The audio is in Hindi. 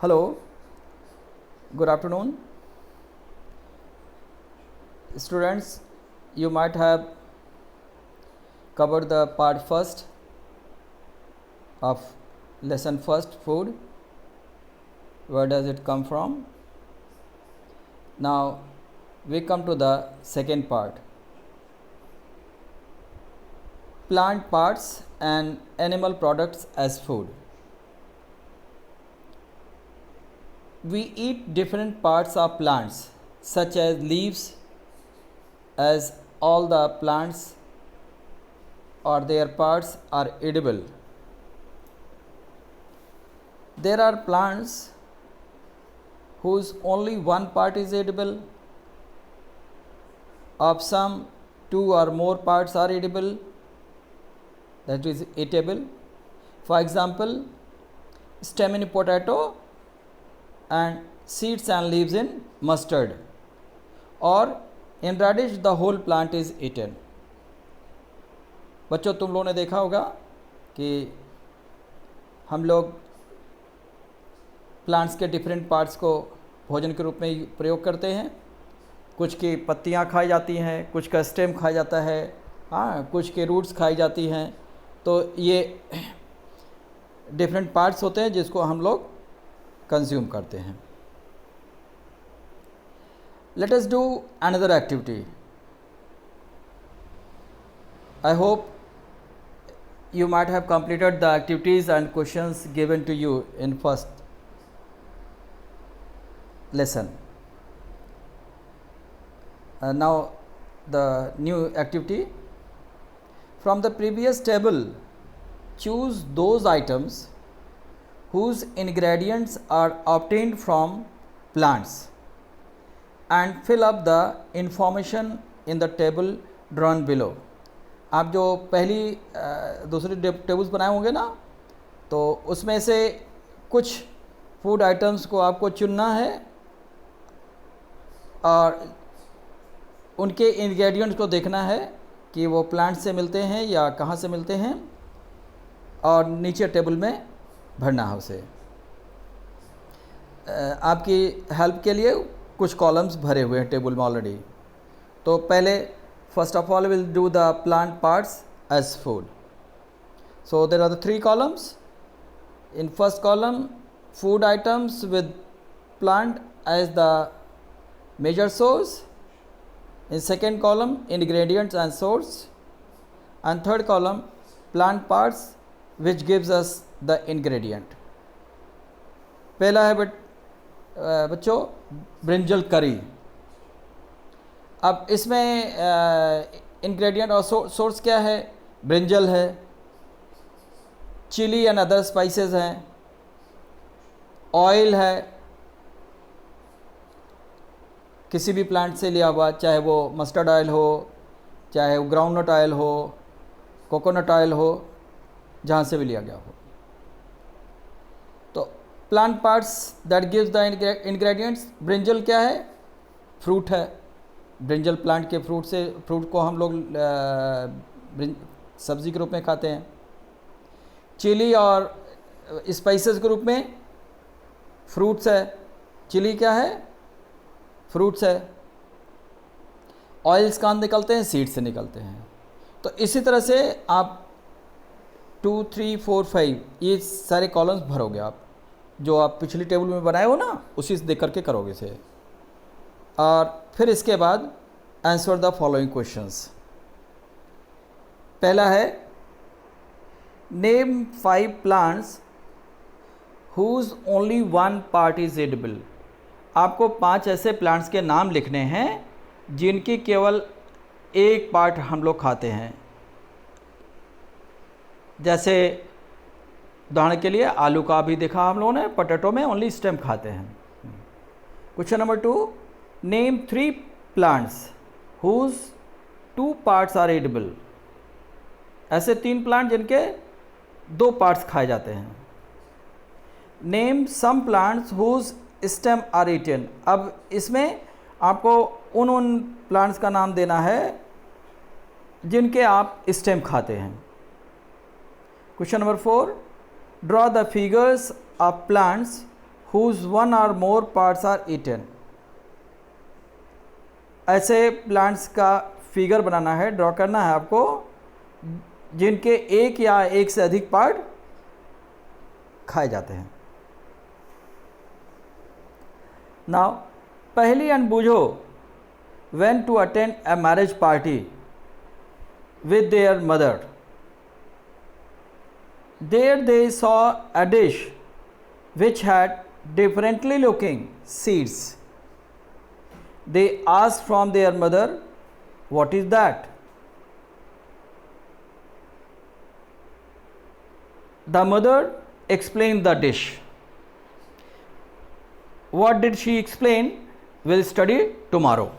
Hello, good afternoon. Students, you might have covered the part first of lesson first, food. Where does it come from? Now we come to the second part, plant parts and animal products as food. We eat different parts of plants such as leaves, as all the plants or their parts are edible. There are plants whose only one part is edible. Of some, two or more parts are edible, that is eatable. For example, stem in potato and seeds and leaves in mustard, or in radish the whole plant is eaten. बच्चों, तुम लोगों ने देखा होगा कि हम लोग प्लांट्स के डिफरेंट पार्ट्स को भोजन के रूप में प्रयोग करते हैं. कुछ की पत्तियां खाई जाती हैं, कुछ का स्टेम खाया जाता है, हाँ, कुछ के रूट्स खाई जाती हैं. तो ये डिफरेंट पार्ट्स होते हैं जिसको हम लोग कंज्यूम करते हैं. Let us do another activity. I hope you might have completed the activities and questions given to you in first lesson. Now the new activity. From the previous table, choose those items whose ingredients are obtained from plants and fill up the information in the table drawn below. आप जो पहली दूसरी टेबल्स बनाए होंगे ना, तो उसमें से कुछ फूड आइटम्स को आपको चुनना है और उनके इंग्रेडिएंट्स को देखना है कि वो प्लांट से मिलते हैं या कहाँ से मिलते हैं, और नीचे टेबल में भरना है उसे. आपकी हेल्प के लिए कुछ कॉलम्स भरे हुए हैं टेबल में ऑलरेडी. तो पहले first of all will do the plant parts as food. So there are the 3 columns. In first column, food items with plant as the major source. In second column, ingredients and source, and third column, plant parts which gives us the ingredient. पहला है बच्चों ब्रिंजल करी. अब इसमें इंग्रेडिएंट और सोर्स क्या है? ब्रिंजल है, चिली एंड अदर स्पाइसेस हैं, ऑयल है किसी भी प्लांट से लिया हुआ, चाहे वो मस्टर्ड ऑयल हो, चाहे वो ग्राउंडनट ऑयल हो, कोकोनट ऑयल हो, जहाँ से भी लिया गया हो. तो plant parts that gives the ingredients. Brinjal क्या है? फ्रूट है. ब्रिंजल प्लांट के फ्रूट को हम लोग सब्ज़ी के रूप में खाते हैं. चिली और स्पाइसेस के रूप में फ्रूट्स है. चिली क्या है? फ्रूट्स है. ऑयल्स कहाँ निकलते हैं? सीड से निकलते हैं. तो इसी तरह से आप 2, 3, 4, 5 ये सारे कॉलम्स भरोगे. आप जो आप पिछली टेबल में बनाए हो ना, उसी से देख करके करोगे इसे. और फिर इसके बाद आंसर द फॉलोइंग क्वेश्चंस. पहला है, name 5 plants whose only one part is edible. आपको 5 ऐसे प्लांट्स के नाम लिखने हैं जिनकी केवल एक पार्ट हम लोग खाते हैं. जैसे उदाहरण के लिए आलू का भी देखा हम लोगों ने, पोटैटो में ओनली स्टेम खाते हैं. Question number 2, name 3 plants whose 2 parts are edible. ऐसे 3 प्लांट जिनके 2 पार्ट्स खाए जाते हैं. Name some plants whose stem are eaten. अब इसमें आपको उन प्लांट्स का नाम देना है जिनके आप स्टेम खाते हैं. Question number 4, draw the figures of plants whose one or more parts are eaten. ऐसे प्लांट्स का फिगर बनाना है, ड्रॉ करना है आपको, जिनके एक या एक से अधिक पार्ट खाए जाते हैं. नाउ पहली अनबूझो went to attend a marriage party with their mother. There they saw a dish which had differently looking seeds. They asked from their mother, "What is that?" The mother explained the dish. What did she explain? We'll study tomorrow.